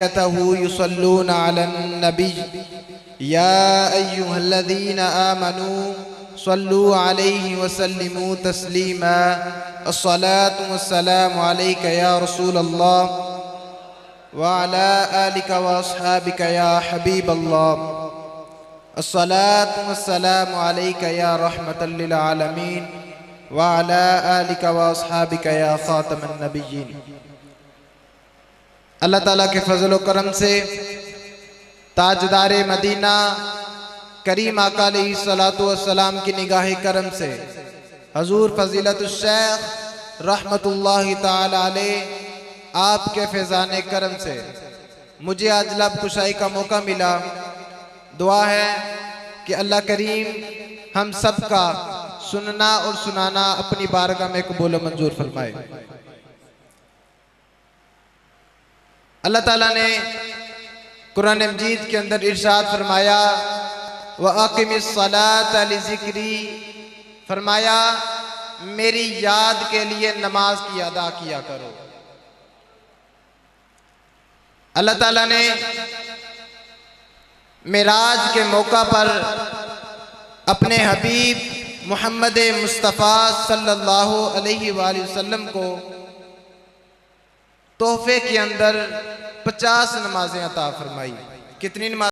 युसल्लूना Alan नबी या अय्युहल्लज़ीना आमनू सल्लू अलैहि वसल्लिमू तस्लीमा अस्सलातु वस्सलामु अलैका या रसूलल्लाह व अला आलिका व अस्हाबिका या हबीबल्लाह अस्सलातु वस्सलामु अलैका या रहमतल लिल आलमीन व अला आलिका व अस्हाबिका या खातमन नबिय्यीन। अल्लाह ताला के फजल व करम से ताजदारे मदीना करीम आका अलैहिस्सलातु वस्सलाम की निगाह करम से हजूर फजीलतुश शेख रहमतुल्लाहि ताला अलैह आपके फैज़ाने करम से मुझे आज लब कुशाई का मौका मिला। दुआ है कि अल्लाह करीम हम सब का सुनना और सुनाना अपनी बारगाह में कबूल व मंजूर फरमाए। अल्लाह ताला ने कुरान मजीद के अंदर इरशाद फरमाया व अक़िमिस सलाता लिज़िक्री, फरमाया मेरी याद के लिए नमाज की अदा किया करो। अल्लाह ताला ने मेराज के मौका पर अपने हबीब मोहम्मद मुस्तफ़ा सल्लल्लाहु अलैहि वसल्लम को तोहफे के अंदर 50 नमाजें अता फरमाई। कितनी नमाज?